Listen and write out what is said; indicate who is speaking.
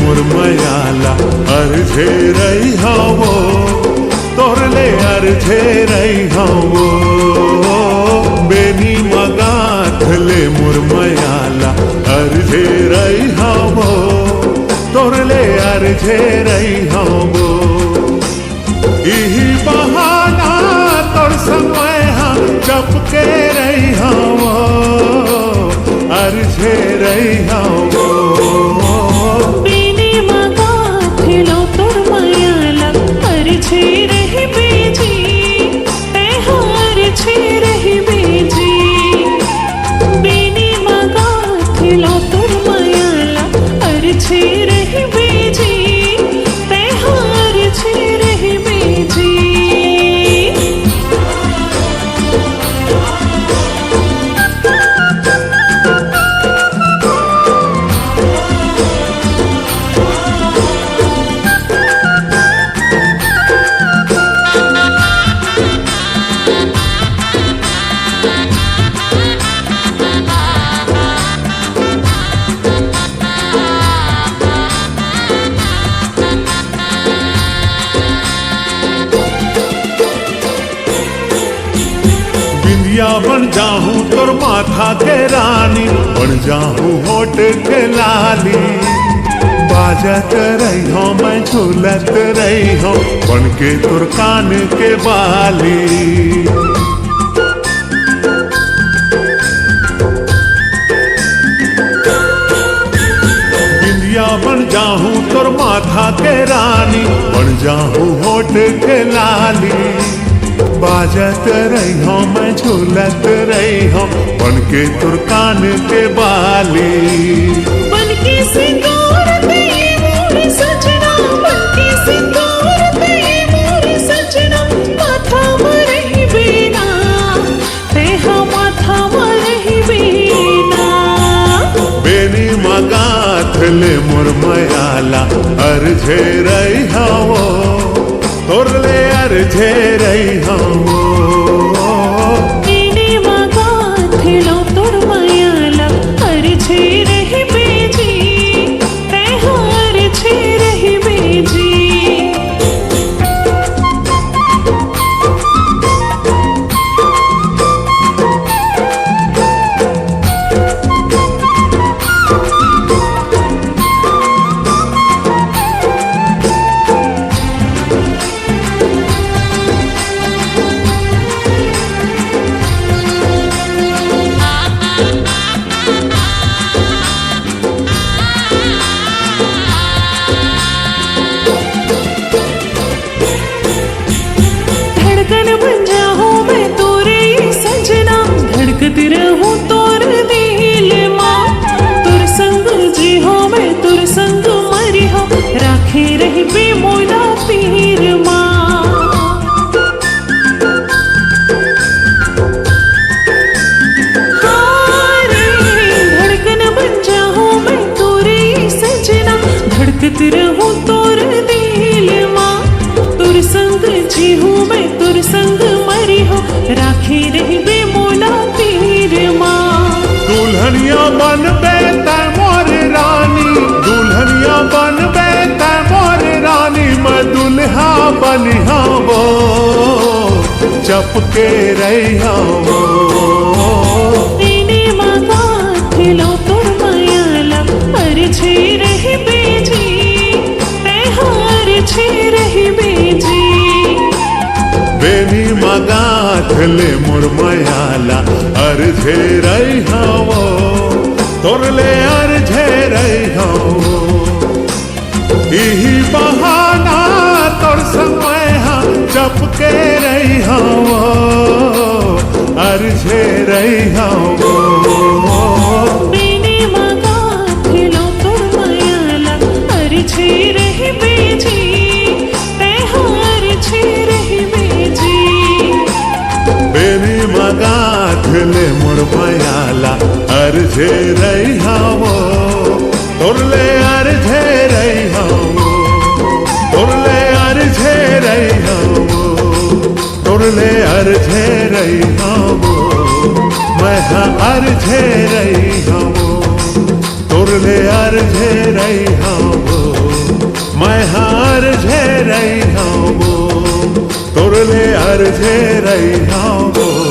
Speaker 1: मुरमयाला अर्झे रही हवो तोरले अर्झे रही हवो बेनी मगाथले मुरमयाला अर्झे रही हवो तोरले अर्झे रही हवो इही बहाना तोर समय हम चपके रही हवो अर्झे रही हवो बन जाऊं तोर माथा के रानी बन जाऊं होठ के लाली बाजत रही हो मैं झूलत रही हो बन के तोर कान के बाली बिंदिया बन जाऊं तोर माथा के रानी बन जाऊं होठ के लाली बाजत रही हो मैं झूलत रही हो बन के तुर कान के बाली
Speaker 2: बन के सिंदूर पे मोर सजना बन के सिंदूर पे मोर सजना माथा मरही बिना तेहा माथा मरही बिना
Speaker 1: बेनी मगाथले मुरमयाला अर्झे रही हवो तोरले अर्झे रही हवो
Speaker 2: बेनी मगाथलो तोर मायाला अर्झे रही बेजी तेहा अर्झे रही बेजी रहूं तोर दिल मां तुर संग जी हो मैं तुर संग मरी हो राखे रही बे मोला पीर मां हारे धड़कन बन जाऊं मैं तोरे सजना धड़कत रहूं तोर दिल मां तुर संग जी हूं मैं तुर संग मरी हो राखे रही बे मोला
Speaker 1: दुल्हनिया बन बेता मोर रानी दुल्हनिया बन बेता मोर रानी मैं दुल्हा बनी हवो चपके रही हवो
Speaker 2: बेनी मगाथलो तोर मायाला अर्झे रही बेजी तेहा अर्झे रही बेजी
Speaker 1: बेनी मगाथले मुरमयाला अर्झे रही हवो तोरले अर्झे रही हवो इही बहाना तोर समय हम चपके रही हवो अर्झे झे रही हूँ
Speaker 2: बेने मगाथिलो तोर मायाला अर्झे रही बेजी ते अर्झे रही बेजी
Speaker 1: बेनी मगाथले मोर मायाला अर्झे रही हूँ तोरले अर्झे रही हूँ तोरले अर्झे रही हूँ तोरले अर्झे रही हूँ मैं हाँ अर्झे रही हूँ तोरले अर्झे रही हूँ मैं हाँ अर्झे रही हूँ तोरले अर्झे रही हूँ